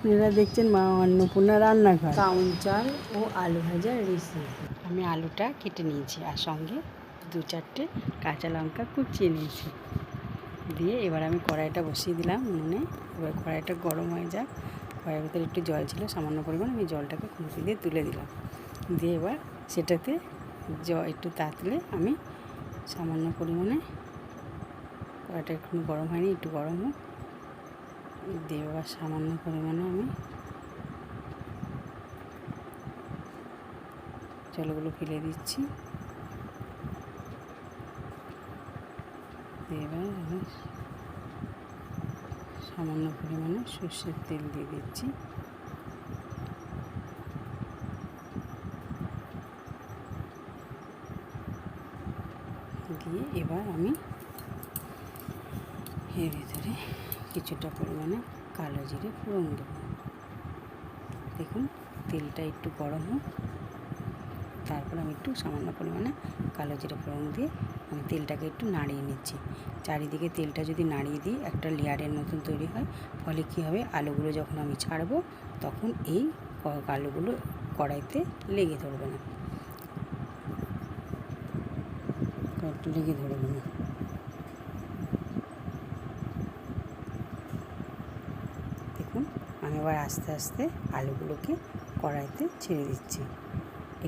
আপনারা দেখছেন মা অন্নপূর্ণা রান্নাঘর। কাউন চাল ও আলু ভাজার রেসিপি। আমি আলুটা কেটে নিয়েছি আর সঙ্গে 2-4টে কাঁচা লঙ্কা কুচিয়ে নিয়েছি। দিয়ে এবার আমি কড়াইটা বসিয়ে দিলাম উনুনে। এবার কড়াইটা গরম হয়ে যাক। কড়াইয়ের ভিতরে একটু জল ছিল সামান্য পরিমাণ, আমি জলটাকে খুন্তি দিয়ে তুলে দিলাম। দিয়ে এবার সেটাতে একটু তাতলে আমি সামান্য পরিমাণে, কড়াইটা একটু গরম হয়নি, একটু গরম হোক, দিয়ে এবার সামান্য পরিমাণে আমি জলগুলো ফেলে দিচ্ছি। এবার আমি সামান্য পরিমাণে সর্ষের তেল দিয়ে দিচ্ছি। দিয়ে এবার আমি এর ভিতরে কিছুটা পরিমাণে কালো জিরে ফোড়ন দেবো। দেখুন তেলটা একটু গরম হোক, তারপর আমি একটু সামান্য পরিমাণে কালো জিরে ফোড়ন দিয়ে আমি তেলটাকে একটু নাড়িয়ে নিচ্ছি। চারিদিকে তেলটা যদি নাড়িয়ে দিই একটা লেয়ারের মতন তৈরি হয়, ফলে কী হবে, আলুগুলো যখন আমি ছাড়বো তখন এই আলুগুলো কড়াইতে লেগে ধরবে না, দেখুন আমি এবার আস্তে আস্তে আলুগুলোকে কড়াইতে ছেড়ে দিচ্ছি।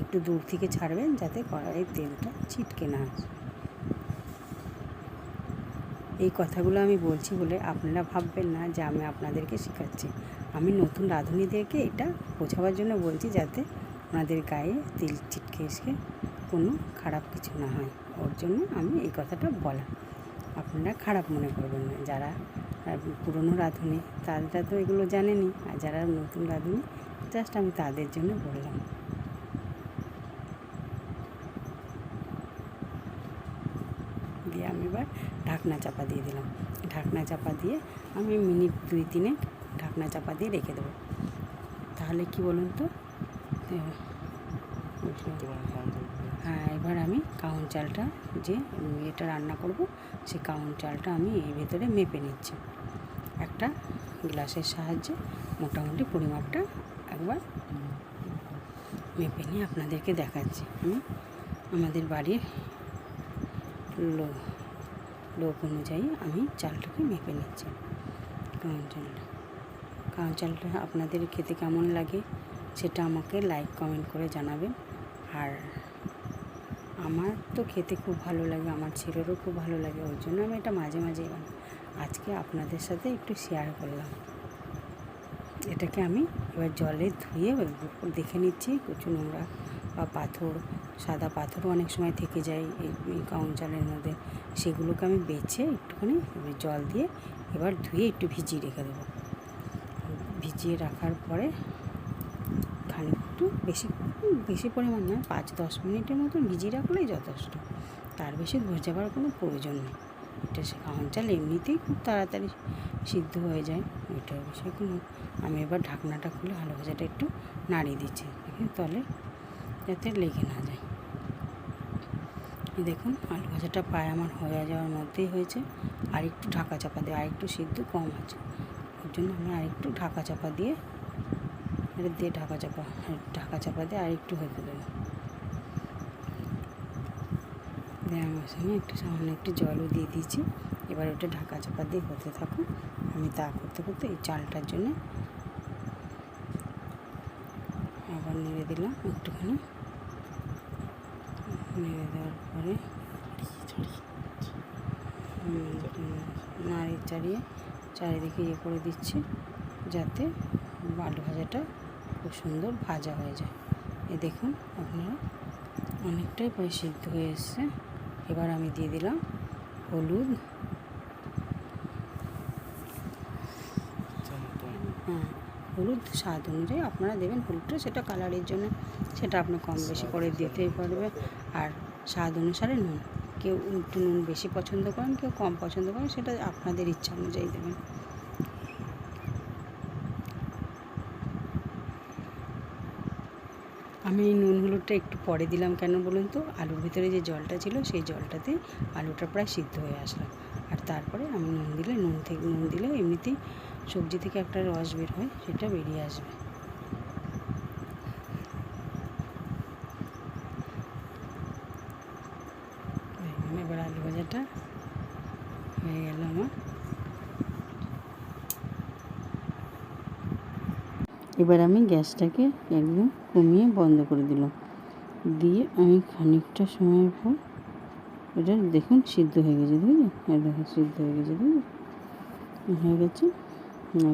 একটু দূর থেকে ছাড়বেন যাতে কড়াইয়ের তেলটা ছিটকে না আসে। এই কথাগুলো আমি বলছি বলে আপনারা ভাববেন না যে আমি আপনাদেরকে শেখাচ্ছি। আমি নতুন রাঁধুনিদেরকে এটা বোঝাবার জন্য বলছি, যাতে ওনাদের গায়ে তেল ছিটকে এসে কোনো খারাপ কিছু না হয়। ওর জন্য আমি এই কথাটা বলা, আপনারা খারাপ মনে করবেন না। যারা পুরনো রাঁধুনি তারা তো এগুলো জানেনি, আর যারা নতুন রাঁধুনি জাস্ট আমি তাদের জন্য বললাম। দিয়ে আমি এবার ঢাকনা চাপা দিয়ে দিলাম। ঢাকনা চাপা দিয়ে আমি মিনিট 2-3 ঢাকনা চাপা দিয়ে রেখে দেবো। তাহলে কি বলুন তো, হ্যাঁ এবার আমি কাউন চালটা, যে এটা রান্না করব সেই কাউন চালটা আমি এর ভেতরে মেপে নিচ্ছি। একটা গ্লাসের সাহায্যে মোটামুটি পরিমাপটা একবার মেপে নিয়ে আপনাদেরকে দেখাচ্ছি। আমি আমাদের বাড়ির লোক অনুযায়ী আমি চালটাকে মেপে নিচ্ছি। কাউন চালটা আপনাদের খেতে কেমন লাগে সেটা আমাকে লাইক কমেন্ট করে জানাবেন। আর আমার তো খেতে খুব ভালো লাগে, আমার ছেলেরও খুব ভালো লাগে, ওই জন্য আমি এটা মাঝে মাঝেই বানাই। আজকে আপনাদের সাথে একটু শেয়ার করলাম। এটাকে আমি এবার জলে ধুয়ে দেখে নিচ্ছি কিছু নোংরা বা পাথর, সাদা পাথরও অনেক সময় থেকে যায় এই কাউন চালের মধ্যে, সেগুলোকে আমি বেছে একটুখানি জল দিয়ে এবার ধুয়ে একটু ভিজিয়ে রেখে দেবো। ভিজিয়ে রাখার পরে খানিকটু বেশি পরিমাণ নয়, 5-10 মিনিটের মতন ভিজিয়ে রাখলেই যথেষ্ট, তার বেশি ধরে যাবার কোনো প্রয়োজন নেই। এটা কাউন চাল এমনিতেই খুব তাড়াতাড়ি সিদ্ধ হয়ে যায়, ওইটার বিষয়ে কোনো। আমি এবার ঢাকনাটা খুলে আলু ভাজাটা একটু নাড়িয়ে দিচ্ছি তলে, যাতে লেগে না যায়। দেখুন আলু ভাজাটা প্রায় আমার হয়ে যাওয়ার মধ্যেই হয়েছে। আর একটু ঢাকা চাপা দিয়ে, আর একটু সিদ্ধ কম আছে, ওর জন্য আমি আর একটু ঢাকা চাপা দিয়ে ঢাকা চাপা দিয়ে আর একটু হতে দেবো। দিয়ে আমার সঙ্গে একটু সামান্য একটু জলও দিয়ে দিয়েছি। এবার ওটা ঢাকা চাপা দিয়ে হতে থাকুন। আমি তা করতে করতে এই চালটার জন্য আবার নেড়ে দিলাম একটুখানি। নেড়ে দেওয়ার পরে নাড়িয়ে চাড়িয়ে চারিদিকে ইয়ে করে দিচ্ছি, যাতে আলু ভাজাটা খুব সুন্দর ভাজা হয়ে যায়। দেখুন আপনারা অনেকটাই প্রায় সিদ্ধ হয়ে এসছে। এবার আমি দিয়ে দিলাম হলুদ, হলুদ স্বাদ অনুযায়ী আপনারা দেবেন হলুদটা, সেটা কালারের জন্য, সেটা আপনি কম বেশি করে দিতেই পারবে। আর স্বাদ অনুসারে নুন, কেউ একটু নুন বেশি পছন্দ করেন, কেউ কম পছন্দ করেন, সেটা আপনাদের ইচ্ছা অনুযায়ী দেবেন। আমি এই নুন হলুদটা একটু পরে দিলাম কেন বলুন তো, আলুর ভিতরে যে জলটা ছিল সেই জলটাতে আলুটা প্রায় সিদ্ধ হয়ে আসলো। আর তারপরে আমি নুন দিলে এমনিতেই সবজি থেকে একটা রস বের হয়, সেটা বেরিয়ে আসবে। এবার আলু ভাজাটা হয়ে গেল আমার। এবার আমি গ্যাসটাকে একদম কমিয়ে বন্ধ করে দিলাম, দিয়ে আমি খানিকটা সময়ের পর এটা দেখুন সিদ্ধ হয়ে গেছে, দেখুন দেখুন সিদ্ধ হয়ে গেছে, দেখুন হয়ে গেছে।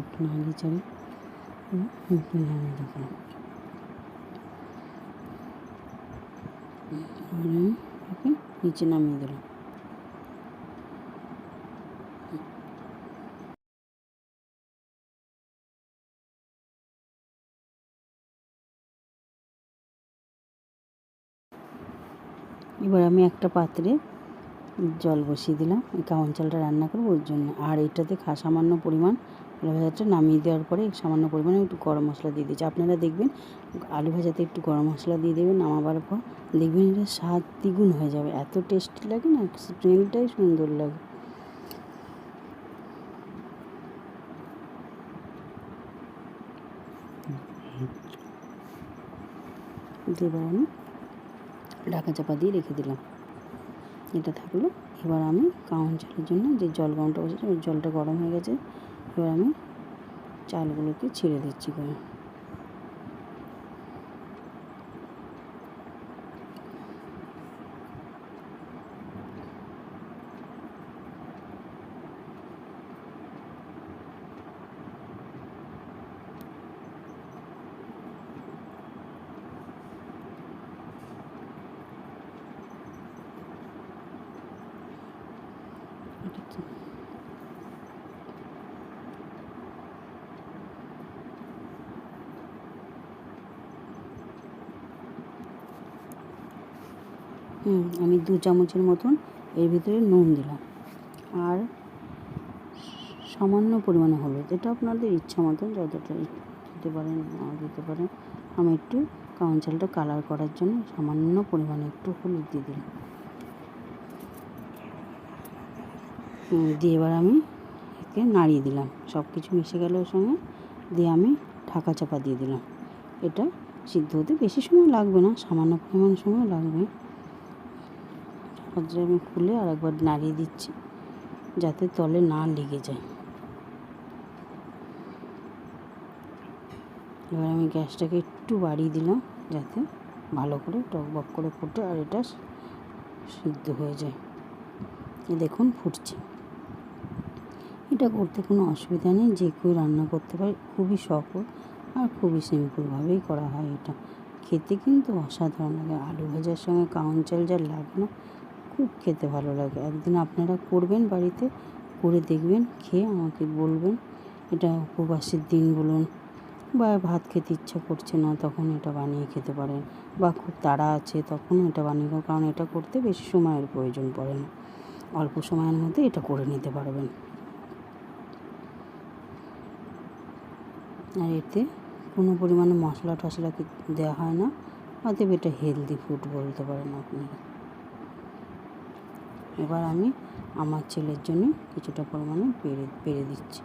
একটু নাড়িয়ে চাড়ি একটু নাড়িয়ে দেখলাম, ওকে নিচে নামিয়ে দিলাম। এবার আমি একটা পাত্রে জল বসিয়ে দিলাম, এই কাওয়ান চালটা রান্না করবো ওর জন্য। আর এটাতে সামান্য পরিমাণ আলু ভাজাটা নামিয়ে দেওয়ার পরে সামান্য পরিমাণে একটু গরম মশলা দিয়ে দিচ্ছি। আপনারা দেখবেন আলু ভাজাতে একটু গরম মশলা দিয়ে দেবেন, নামাবার পর দেখবেন এটা স্বাদ দ্বিগুণ হয়ে যাবে, এত টেস্টি লাগে না, স্মেলটাই সুন্দর লাগে। এবার আমি ঢাকা চাপা দিয়ে রেখে দিলাম, এটা থাকলো। এবার আমি কাওয়ান চালের জন্য যে জল গরমটা বসেছে, ওই জলটা গরম হয়ে গেছে। এবার আমি চালগুলোকে ছেড়ে দিচ্ছি করে। আমি 2 চামচের মতন এর ভিতরে নুন দিলাম, আর সামান্য পরিমাণে হলুদ, এটা আপনাদের ইচ্ছা মতন যতটা দিতে পারেন না দিতে পারেন। আমি একটু কাওয়ান চালটা কালার করার জন্য সামান্য পরিমাণে একটু হলুদ দিয়ে দিলাম। দিয়ে এবার আমি একে নাড়িয়ে দিলাম, সব কিছু মিশে গেল ওর সঙ্গে। দিয়ে আমি ঢাকা চাপা দিয়ে দিলাম। এটা সিদ্ধ হতে বেশি সময় লাগবে না, সামান্য পরিমাণ সময় লাগবে। ঢাকাটা আমি খুলে আর একবার নাড়িয়ে দিচ্ছি যাতে তলে না লেগে যায়। এবার আমি গ্যাসটাকে একটু বাড়িয়ে দিলাম যাতে ভালো করে টকবক করে ফুটে আর এটা সিদ্ধ হয়ে যায়। দেখুন ফুটছে। এটা করতে কোনো অসুবিধা নেই, যে কেউ রান্না করতে পারে, খুবই সহজ আর খুবই সিম্পলভাবেই করা হয়। এটা খেতে কিন্তু অসাধারণ লাগে, আলু ভাজার সঙ্গে কাওয়ান চাল যা লাগে না, খুব খেতে ভালো লাগে। একদিন আপনারা করবেন বাড়িতে, করে দেখবেন, খেয়ে আমাকে বলবেন। এটা উপবাসের দিন বলুন, বা ভাত খেতে ইচ্ছা করছে না, তখন এটা বানিয়ে খেতে পারেন, বা খুব তাড়া আছে তখনও এটা বানিয়ে, কারণ এটা করতে বেশি সময়ের প্রয়োজন পড়ে না, অল্প সময়ের মধ্যে এটা করে নিতে পারবেন। আর এতে কোনো পরিমাণে মশলা টশলা দেওয়া হয় না, অতএব এটা হেলদি ফুড বলতে পারেন আপনারা। এবার আমি আমার ছেলের জন্য কিছুটা পরিমাণে পেরে দিচ্ছি।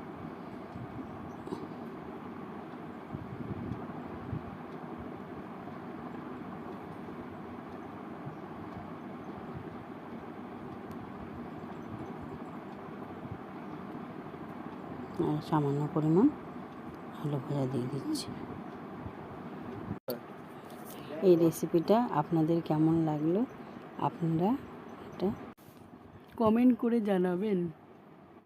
আর সামান্য পরিমাণ আলু ভাজা দিয়ে দিচ্ছি। এই রেসিপিটা আপনাদের কেমন লাগলো আপনারা এটা কমেন্ট করে জানাবেন।